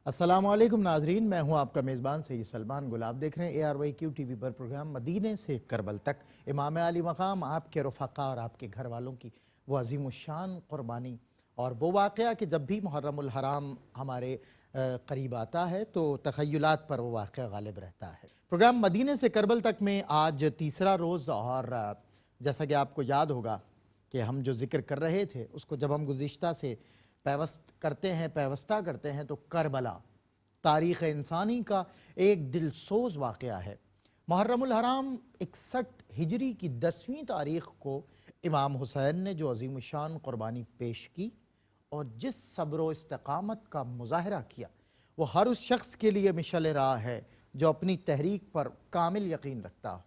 السلام علیکم ناظرین، میں ہوں آپ کا میزبان سید سلمان گل۔ آپ دیکھ رہے ہیں ARYQ ٹی وی پر پروگرام مدینے سے کربل تک۔ امام علی مقام آپ کے رفقا اور آپ کے گھر والوں کی وہ عظیم الشان قربانی اور وہ واقعہ کہ جب بھی محرم الحرام ہمارے قریب آتا ہے تو تخیلات پر وہ واقعہ غالب رہتا ہے۔ پروگرام مدینے سے کربل تک میں آج تیسرا روز، اور جیسا کہ آپ کو یاد ہوگا کہ ہم جو ذکر کر رہے تھے اس کو جب ہم گزشتہ سے پیوستہ کرتے ہیں تو کربلا تاریخ انسانی کا ایک دلسوز واقعہ ہے۔ محرم الحرام 61 ہجری کی 10ویں تاریخ کو امام حسین نے جو عظیم الشان قربانی پیش کی اور جس صبر و استقامت کا مظاہرہ کیا، وہ ہر اس شخص کے لیے مشعل راہ ہے جو اپنی تحریک پر کامل یقین رکھتا ہو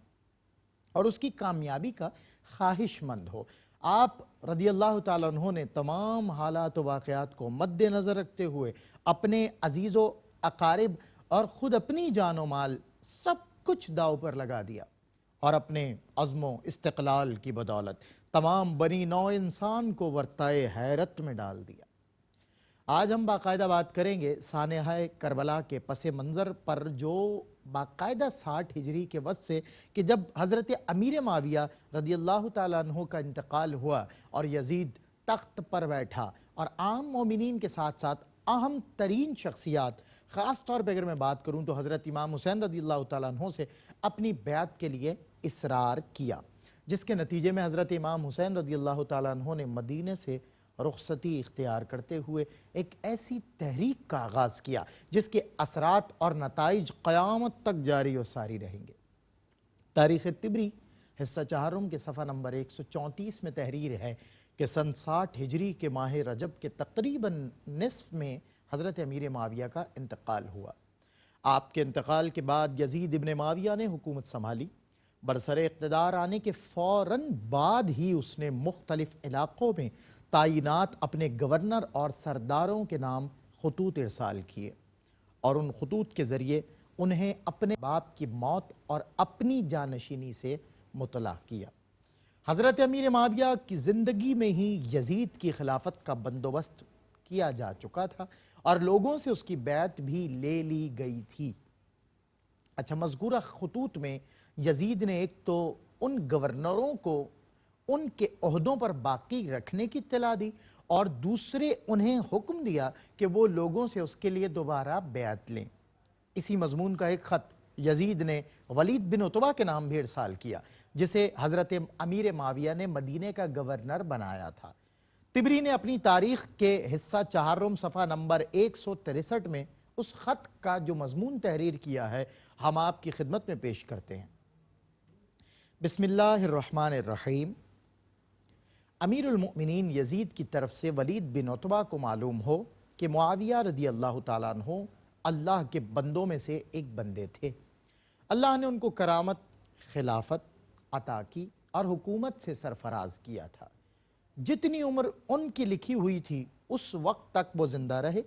اور اس کی کامیابی کا خواہش مند ہو۔ آپ رضی اللہ تعالیٰ عنہ نے تمام حالات و واقعات کو مد نظر رکھتے ہوئے اپنے عزیز و اقارب اور خود اپنی جان و مال سب کچھ داؤ پر لگا دیا اور اپنے عزم و استقلال کی بدولت تمام بنی نوع انسان کو ورطۂ حیرت میں ڈال دیا۔ آج ہم باقاعدہ بات کریں گے سانحہ کربلا کے پس منظر پر، جو باقاعدہ 60 ہجری کے وقت سے کہ جب حضرت امیر معاویہ رضی اللہ تعالیٰ عنہ کا انتقال ہوا اور یزید تخت پر بیٹھا اور عام مومنین کے ساتھ ساتھ اہم ترین شخصیات، خاص طور پہ اگر میں بات کروں تو حضرت امام حسین رضی اللہ تعالیٰ عنہ سے اپنی بیعت کے لیے اصرار کیا، جس کے نتیجے میں حضرت امام حسین رضی اللہ تعالیٰ عنہ نے مدینے سے رخصتی اختیار کرتے ہوئے ایک ایسی تحریک کا آغاز کیا جس کے اثرات اور نتائج قیامت تک جاری و ساری رہیں گے۔ تاریخ طبری حصہ چہارم کے صفحہ نمبر 134 میں تحریر ہے کہ سن 60 ہجری کے ماہ رجب کے تقریباً نصف میں حضرت امیر معاویہ کا انتقال ہوا۔ آپ کے انتقال کے بعد یزید ابن معاویہ نے حکومت سنبھالی۔ برسر اقتدار آنے کے فوراً بعد ہی اس نے مختلف علاقوں میں تعینات اپنے گورنر اور سرداروں کے نام خطوط ارسال کیے اور ان خطوط کے ذریعے انہیں اپنے باپ کی موت اور اپنی جانشینی سے مطلع کیا۔ حضرت امیر معاویہ کی زندگی میں ہی یزید کی خلافت کا بندوبست کیا جا چکا تھا اور لوگوں سے اس کی بیعت بھی لے لی گئی تھی۔ اچھا، مذکورہ خطوط میں یزید نے ایک تو ان گورنروں کو ان کے عہدوں پر باقی رکھنے کی اطلاع دی اور دوسرے انہیں حکم دیا کہ وہ لوگوں سے اس کے لیے دوبارہ بیعت لیں۔ اسی مضمون کا ایک خط یزید نے ولید بن عتبہ کے نام بھی ارسال کیا، جسے حضرت امیر معاویہ نے مدینے کا گورنر بنایا تھا۔ طبری نے اپنی تاریخ کے حصہ چہارم صفحہ نمبر 163 میں اس خط کا جو مضمون تحریر کیا ہے ہم آپ کی خدمت میں پیش کرتے ہیں۔ بسم اللہ الرحمن الرحیم۔ امیر المؤمنین یزید کی طرف سے ولید بن عتبہ کو معلوم ہو کہ معاویہ رضی اللہ تعالیٰ عنہ اللہ کے بندوں میں سے ایک بندے تھے۔ اللہ نے ان کو کرامت، خلافت عطا کی اور حکومت سے سرفراز کیا تھا۔ جتنی عمر ان کی لکھی ہوئی تھی اس وقت تک وہ زندہ رہے،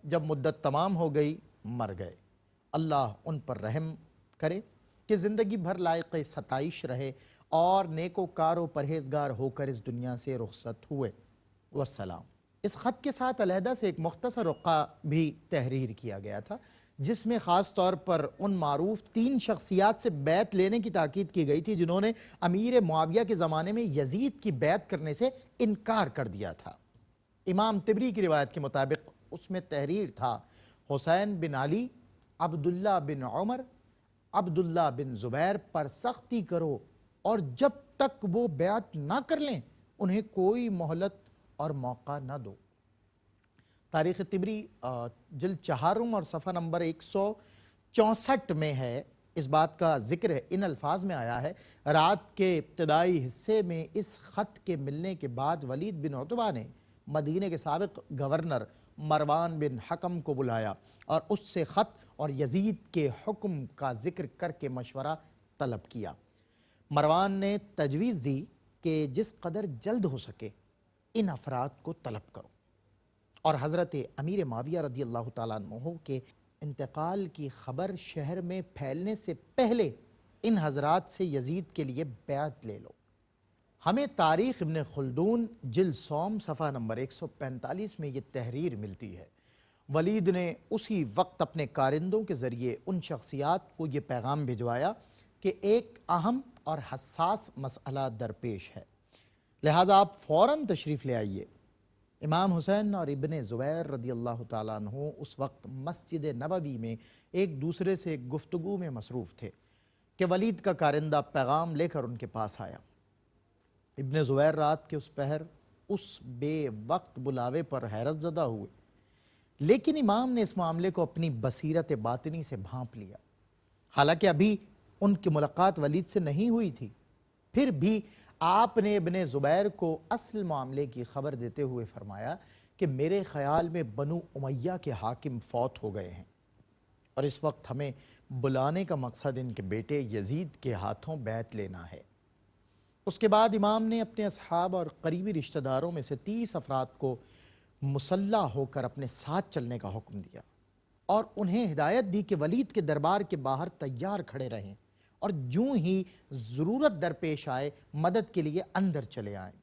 جب مدت تمام ہو گئی مر گئے۔ اللہ ان پر رحم کرے کہ زندگی بھر لائق ستائش رہے اور نیکوکار و پرہیزگار ہو کر اس دنیا سے رخصت ہوئے۔ والسلام۔ اس خط کے ساتھ علیحدہ سے ایک مختصر رقعہ بھی تحریر کیا گیا تھا، جس میں خاص طور پر ان معروف 3 شخصیات سے بیعت لینے کی تاکید کی گئی تھی جنہوں نے امیر معاویہ کے زمانے میں یزید کی بیعت کرنے سے انکار کر دیا تھا۔ امام طبری کی روایت کے مطابق اس میں تحریر تھا: حسین بن علی، عبداللہ بن عمر، عبداللہ بن زبیر پر سختی کرو اور جب تک وہ بیعت نہ کر لیں انہیں کوئی مہلت اور موقع نہ دو۔ تاریخ طبری جلد چہارم اور صفحہ نمبر 164 میں ہے، اس بات کا ذکر ہے، ان الفاظ میں آیا ہے: رات کے ابتدائی حصے میں اس خط کے ملنے کے بعد ولید بن عتبہ نے مدینے کے سابق گورنر مروان بن حکم کو بلایا اور اس سے خط اور یزید کے حکم کا ذکر کر کے مشورہ طلب کیا۔ مروان نے تجویز دی کہ جس قدر جلد ہو سکے ان افراد کو طلب کرو، اور حضرت امیر معاویہ رضی اللہ تعالیٰ عنہ کے انتقال کی خبر شہر میں پھیلنے سے پہلے ان حضرات سے یزید کے لیے بیعت لے لو۔ ہمیں تاریخ ابن خلدون جلد سوم صفحہ نمبر 145 میں یہ تحریر ملتی ہے: ولید نے اسی وقت اپنے کارندوں کے ذریعے ان شخصیات کو یہ پیغام بھجوایا کہ ایک اہم اور حساس مسئلہ درپیش ہے، لہٰذا آپ فوراً تشریف لے آئیے۔ امام حسین اور ابن زبیر رضی اللہ تعالیٰ عنہ اس وقت مسجد نبوی میں ایک دوسرے سے گفتگو میں مصروف تھے کہ ولید کا کارندہ پیغام لے کر ان کے پاس آیا۔ ابن زبیر رات کے اس پہر اس بے وقت بلاوے پر حیرت زدہ ہوئے، لیکن امام نے اس معاملے کو اپنی بصیرت باطنی سے بھانپ لیا۔ حالانکہ ابھی ان کی ملاقات ولید سے نہیں ہوئی تھی، پھر بھی آپ نے ابن زبیر کو اصل معاملے کی خبر دیتے ہوئے فرمایا کہ میرے خیال میں بنو امیہ کے حاکم فوت ہو گئے ہیں، اور اس وقت ہمیں بلانے کا مقصد ان کے بیٹے یزید کے ہاتھوں بیعت لینا ہے۔ اس کے بعد امام نے اپنے اصحاب اور قریبی رشتہ داروں میں سے 30 افراد کو مسلح ہو کر اپنے ساتھ چلنے کا حکم دیا اور انہیں ہدایت دی کہ ولید کے دربار کے باہر تیار کھڑے رہیں اور جوں ہی ضرورت درپیش آئے مدد کے لیے اندر چلے آئیں۔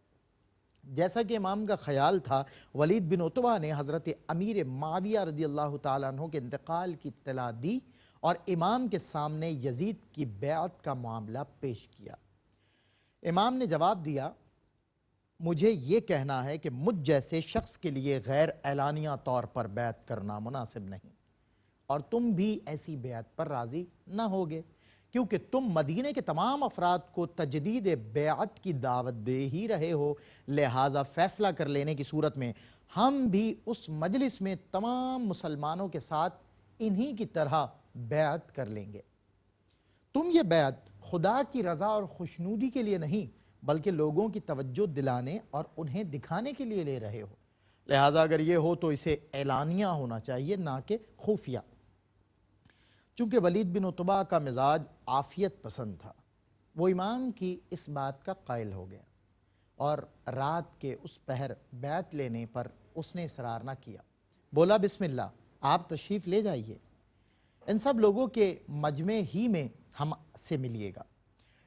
جیسا کہ امام کا خیال تھا، ولید بن عتبہ نے حضرت امیر معاویہ رضی اللہ تعالیٰ عنہ کے انتقال کی اطلاع دی اور امام کے سامنے یزید کی بیعت کا معاملہ پیش کیا۔ امام نے جواب دیا، مجھے یہ کہنا ہے کہ مجھ جیسے شخص کے لیے غیر اعلانیہ طور پر بیعت کرنا مناسب نہیں، اور تم بھی ایسی بیعت پر راضی نہ ہوگے، کیونکہ تم مدینہ کے تمام افراد کو تجدید بیعت کی دعوت دے ہی رہے ہو، لہٰذا فیصلہ کر لینے کی صورت میں ہم بھی اس مجلس میں تمام مسلمانوں کے ساتھ انہی کی طرح بیعت کر لیں گے۔ تم یہ بیعت خدا کی رضا اور خوشنودی کے لیے نہیں بلکہ لوگوں کی توجہ دلانے اور انہیں دکھانے کے لیے لے رہے ہو، لہٰذا اگر یہ ہو تو اسے اعلانیہ ہونا چاہیے نہ کہ خفیہ۔ چونکہ ولید بن عتبہ کا مزاج عافیت پسند تھا، وہ امام کی اس بات کا قائل ہو گیا اور رات کے اس پہر بیعت لینے پر اس نے اصرار نہ کیا، بولا بسم اللہ، آپ تشریف لے جائیے، ان سب لوگوں کے مجمع ہی میں ہم سے ملیے گا۔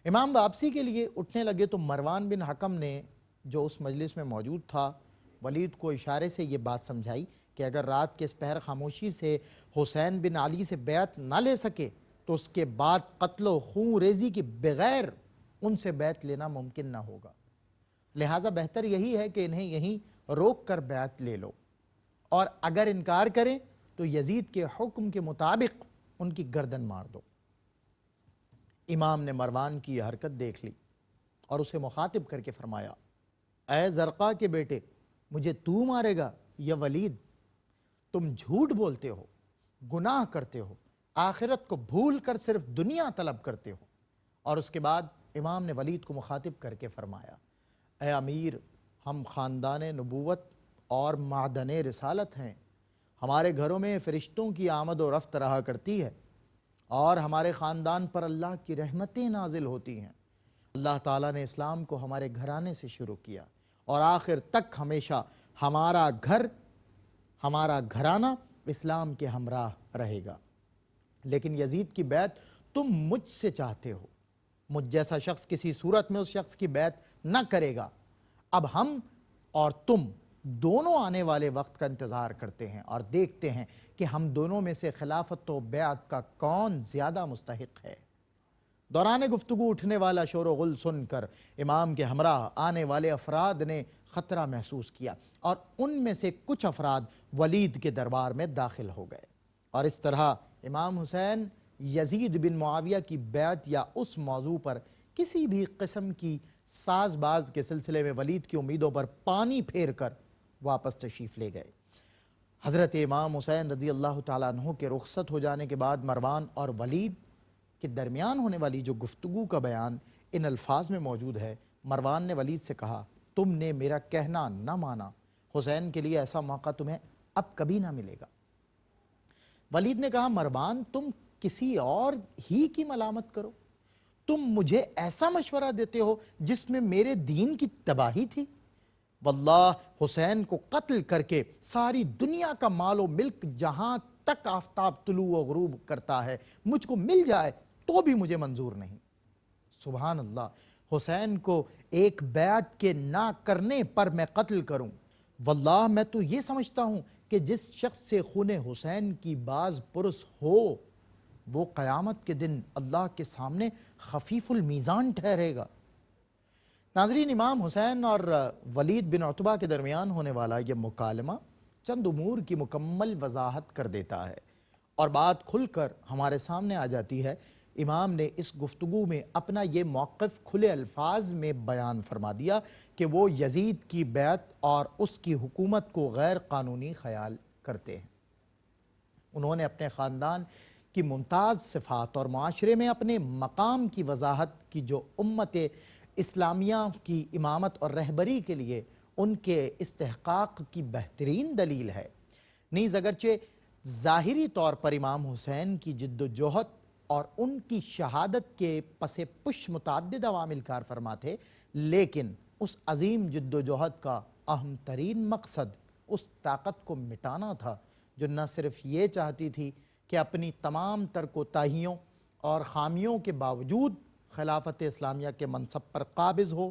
امام واپسی کے لیے اٹھنے لگے تو مروان بن حکم نے، جو اس مجلس میں موجود تھا، ولید کو اشارے سے یہ بات سمجھائی کہ اگر رات کے اس پہر خاموشی سے حسین بن علی سے بیعت نہ لے سکے تو اس کے بعد قتل و خون ریزی کے بغیر ان سے بیعت لینا ممکن نہ ہوگا، لہٰذا بہتر یہی ہے کہ انہیں یہیں روک کر بیعت لے لو، اور اگر انکار کریں تو یزید کے حکم کے مطابق ان کی گردن مار دو۔ امام نے مروان کی یہ حرکت دیکھ لی اور اسے مخاطب کر کے فرمایا، اے زرقا کے بیٹے، مجھے تو مارے گا یا ولید؟ تم جھوٹ بولتے ہو، گناہ کرتے ہو، آخرت کو بھول کر صرف دنیا طلب کرتے ہو۔ اور اس کے بعد امام نے ولید کو مخاطب کر کے فرمایا، اے امیر، ہم خاندان نبوت اور معدن رسالت ہیں، ہمارے گھروں میں فرشتوں کی آمد و رفت رہا کرتی ہے اور ہمارے خاندان پر اللہ کی رحمتیں نازل ہوتی ہیں۔ اللہ تعالیٰ نے اسلام کو ہمارے گھرانے سے شروع کیا اور آخر تک ہمیشہ ہمارا گھرانہ اسلام کے ہمراہ رہے گا، لیکن یزید کی بیعت تم مجھ سے چاہتے ہو، مجھ جیسا شخص کسی صورت میں اس شخص کی بیعت نہ کرے گا۔ اب ہم اور تم دونوں آنے والے وقت کا انتظار کرتے ہیں اور دیکھتے ہیں کہ ہم دونوں میں سے خلافت و بیعت کا کون زیادہ مستحق ہے۔ دوران گفتگو اٹھنے والا شور و غل سن کر امام کے ہمراہ آنے والے افراد نے خطرہ محسوس کیا اور ان میں سے کچھ افراد ولید کے دربار میں داخل ہو گئے، اور اس طرح امام حسین یزید بن معاویہ کی بیعت یا اس موضوع پر کسی بھی قسم کی ساز باز کے سلسلے میں ولید کی امیدوں پر پانی پھیر کر واپس تشریف لے گئے۔ حضرت امام حسین رضی اللہ تعالیٰ عنہ کے رخصت ہو جانے کے بعد مروان اور ولید کے درمیان ہونے والی جو گفتگو کا بیان ان الفاظ میں موجود ہے، مروان نے ولید سے کہا، تم نے میرا کہنا نہ مانا، حسین کے لیے ایسا موقع تمہیں اب کبھی نہ ملے گا۔ ولید نے کہا، مروان، تم کسی اور ہی کی ملامت کرو، تم مجھے ایسا مشورہ دیتے ہو جس میں میرے دین کی تباہی تھی؟ واللہ حسین کو قتل کر کے ساری دنیا کا مال و ملک جہاں تک آفتاب طلوع و غروب کرتا ہے مجھ کو مل جائے تو بھی مجھے منظور نہیں۔ سبحان اللہ، حسین کو ایک بیعت کے نہ کرنے پر میں قتل کروں؟ واللہ میں تو یہ سمجھتا ہوں کہ جس شخص سے خون حسین کی باز پرس ہو وہ قیامت کے دن اللہ کے سامنے خفیف المیزان ٹھہرے گا۔ ناظرین، امام حسین اور ولید بن عتبہ کے درمیان ہونے والا یہ مکالمہ چند امور کی مکمل وضاحت کر دیتا ہے اور بات کھل کر ہمارے سامنے آ جاتی ہے۔ امام نے اس گفتگو میں اپنا یہ موقف کھلے الفاظ میں بیان فرما دیا کہ وہ یزید کی بیعت اور اس کی حکومت کو غیر قانونی خیال کرتے ہیں۔ انہوں نے اپنے خاندان کی ممتاز صفات اور معاشرے میں اپنے مقام کی وضاحت کی جو امت اسلامیہ کی امامت اور رہبری کے لیے ان کے استحقاق کی بہترین دلیل ہے۔ نیز اگرچہ ظاہری طور پر امام حسین کی جد و جہد اور ان کی شہادت کے پس پش متعدد عوامل کار فرما تھے، لیکن اس عظیم جد و جہد کا اہم ترین مقصد اس طاقت کو مٹانا تھا جو نہ صرف یہ چاہتی تھی کہ اپنی تمام تر کوتاہیوں اور خامیوں کے باوجود خلافت اسلامیہ کے منصب پر قابض ہو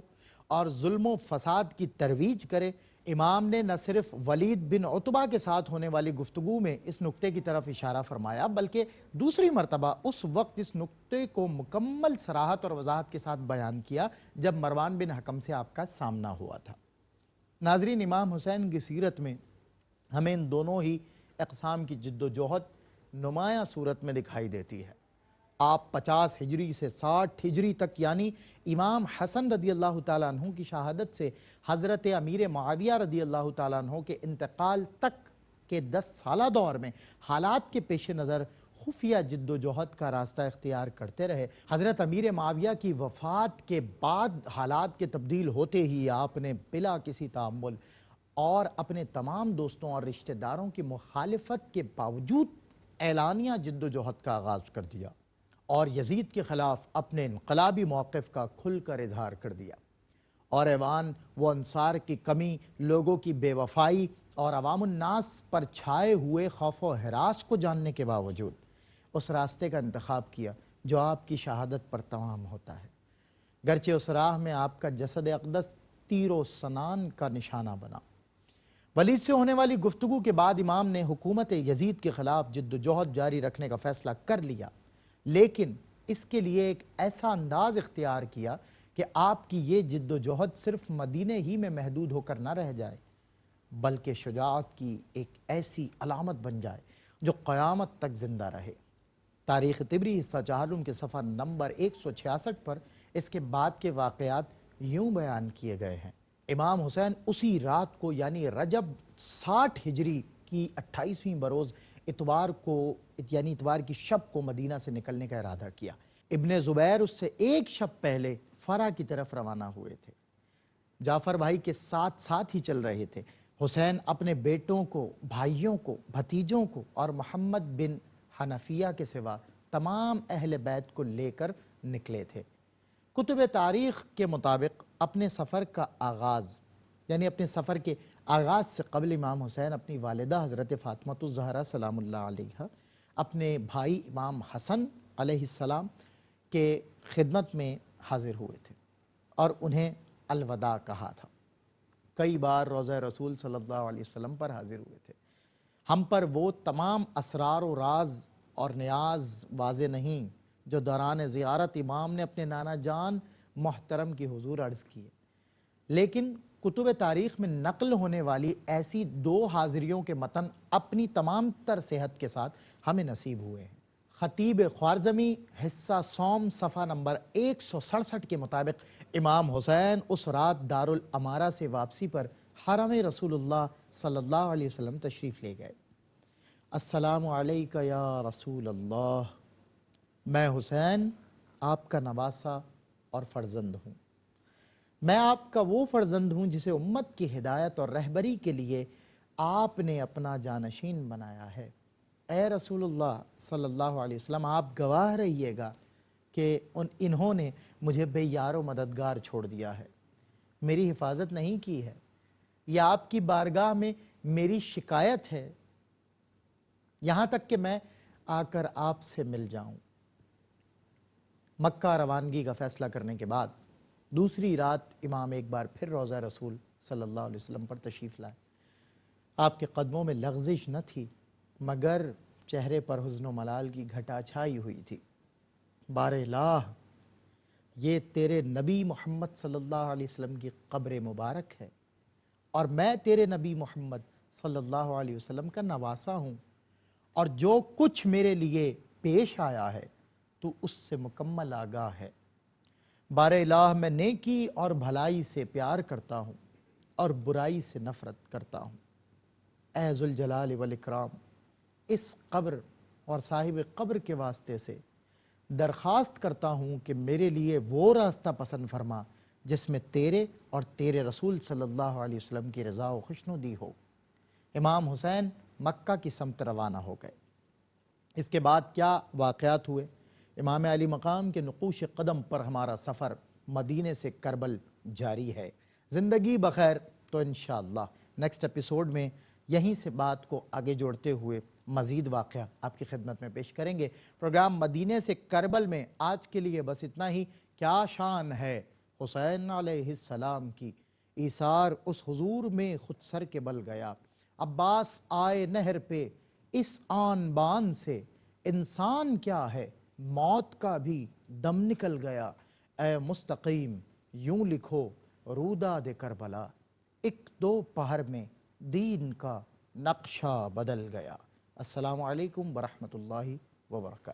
اور ظلم و فساد کی ترویج کرے۔ امام نے نہ صرف ولید بن عتبہ کے ساتھ ہونے والی گفتگو میں اس نکتے کی طرف اشارہ فرمایا، بلکہ دوسری مرتبہ اس وقت اس نکتے کو مکمل صراحت اور وضاحت کے ساتھ بیان کیا جب مروان بن حکم سے آپ کا سامنا ہوا تھا۔ ناظرین، امام حسین کی سیرت میں ہمیں ان دونوں ہی اقسام کی جد و جہد نمایاں صورت میں دکھائی دیتی ہے۔ آپ 50 ہجری سے 60 ہجری تک یعنی امام حسن رضی اللہ تعالیٰ عنہ کی شہادت سے حضرت امیر معاویہ رضی اللہ تعالیٰ عنہ کے انتقال تک کے 10 سالہ دور میں حالات کے پیش نظر خفیہ جد و جہد کا راستہ اختیار کرتے رہے۔ حضرت امیر معاویہ کی وفات کے بعد حالات کے تبدیل ہوتے ہی آپ نے بلا کسی تعامل اور اپنے تمام دوستوں اور رشتہ داروں کی مخالفت کے باوجود اعلانیہ جد و جہد کا آغاز کر دیا اور یزید کے خلاف اپنے انقلابی موقف کا کھل کر اظہار کر دیا، اور ایوان وہ انصار کی کمی، لوگوں کی بے وفائی اور عوام الناس پر چھائے ہوئے خوف و ہراس کو جاننے کے باوجود اس راستے کا انتخاب کیا جو آپ کی شہادت پر تمام ہوتا ہے، گرچہ اس راہ میں آپ کا جسد اقدس تیر و سنان کا نشانہ بنا۔ ولید سے ہونے والی گفتگو کے بعد امام نے حکومت یزید کے خلاف جد و جہد جاری رکھنے کا فیصلہ کر لیا، لیکن اس کے لیے ایک ایسا انداز اختیار کیا کہ آپ کی یہ جد و جہد صرف مدینے ہی میں محدود ہو کر نہ رہ جائے بلکہ شجاعت کی ایک ایسی علامت بن جائے جو قیامت تک زندہ رہے۔ تاریخ طبری حصہ چہارم کے صفحہ نمبر 166 پر اس کے بعد کے واقعات یوں بیان کیے گئے ہیں۔ امام حسین اسی رات کو یعنی رجب 60 ہجری کی 28ویں بروز اتوار کی شب کو مدینہ سے نکلنے کا ارادہ کیا۔ ابن زبیر اس سے ایک شب پہلے فرا کی طرف روانہ ہوئے تھے۔ جعفر بھائی کے ساتھ ساتھ ہی چل رہے تھے۔ حسین اپنے بیٹوں کو، بھائیوں کو، بھتیجوں کو اور محمد بن حنفیہ کے سوا تمام اہل بیت کو لے کر نکلے تھے۔ کتب تاریخ کے مطابق اپنے سفر کے آغاز سے قبل امام حسین اپنی والدہ حضرت فاطمہ الزہرا سلام اللہ علیہا، اپنے بھائی امام حسن علیہ السلام کے خدمت میں حاضر ہوئے تھے اور انہیں الوداع کہا تھا۔ کئی بار روضہ رسول صلی اللہ علیہ وسلم پر حاضر ہوئے تھے۔ ہم پر وہ تمام اسرار و راز اور نیاز واضح نہیں جو دوران زیارت امام نے اپنے نانا جان محترم کی حضور عرض کیے، لیکن کتب تاریخ میں نقل ہونے والی ایسی 2 حاضریوں کے متن اپنی تمام تر صحت کے ساتھ ہمیں نصیب ہوئے ہیں۔ خطیب خوارزمی حصہ سوم صفحہ نمبر 167 کے مطابق امام حسین اس رات دارالامارہ سے واپسی پر حرم رسول اللہ صلی اللہ علیہ وسلم تشریف لے گئے۔ السلام علیکہ یا رسول اللہ، میں حسین آپ کا نواسہ اور فرزند ہوں۔ میں آپ کا وہ فرزند ہوں جسے امت کی ہدایت اور رہبری کے لیے آپ نے اپنا جانشین بنایا ہے۔ اے رسول اللہ صلی اللہ علیہ وسلم، آپ گواہ رہیے گا کہ انہوں نے مجھے بے یار و مددگار چھوڑ دیا ہے، میری حفاظت نہیں کی ہے، یہ آپ کی بارگاہ میں میری شکایت ہے، یہاں تک کہ میں آ کر آپ سے مل جاؤں۔ مکہ روانگی کا فیصلہ کرنے کے بعد دوسری رات امام ایک بار پھر روضہ رسول صلی اللہ علیہ وسلم پر تشریف لائے۔ آپ کے قدموں میں لغزش نہ تھی مگر چہرے پر حزن و ملال کی گھٹا چھائی ہوئی تھی۔ بار الہ، یہ تیرے نبی محمد صلی اللہ علیہ وسلم کی قبر مبارک ہے اور میں تیرے نبی محمد صلی اللہ علیہ وسلم کا نواسا ہوں، اور جو کچھ میرے لیے پیش آیا ہے تو اس سے مکمل آگاہ ہے۔ بار الہ، میں نیکی اور بھلائی سے پیار کرتا ہوں اور برائی سے نفرت کرتا ہوں۔ اے ذوالجلال والاکرام، اس قبر اور صاحب قبر کے واسطے سے درخواست کرتا ہوں کہ میرے لیے وہ راستہ پسند فرما جس میں تیرے اور تیرے رسول صلی اللہ علیہ وسلم کی رضا و خوشنودی ہو۔ امام حسین مکہ کی سمت روانہ ہو گئے۔ اس کے بعد کیا واقعات ہوئے؟ امام علی مقام کے نقوش قدم پر ہمارا سفر مدینے سے کربل جاری ہے۔ زندگی بخیر تو انشاءاللہ نیکسٹ ایپیسوڈ میں یہیں سے بات کو آگے جوڑتے ہوئے مزید واقعہ آپ کی خدمت میں پیش کریں گے۔ پروگرام مدینے سے کربل میں آج کے لیے بس اتنا ہی۔ کیا شان ہے حسین علیہ السلام کی، ایثار اس حضور میں خود سر کے بل گیا۔ عباس آئے نہر پہ اس آن بان سے، انسان کیا ہے موت کا بھی دم نکل گیا۔ اے مستقیم یوں لکھو روداد کربلا، ایک دو پہر میں دین کا نقشہ بدل گیا۔ السلام علیکم ورحمۃ اللہ وبرکاتہ۔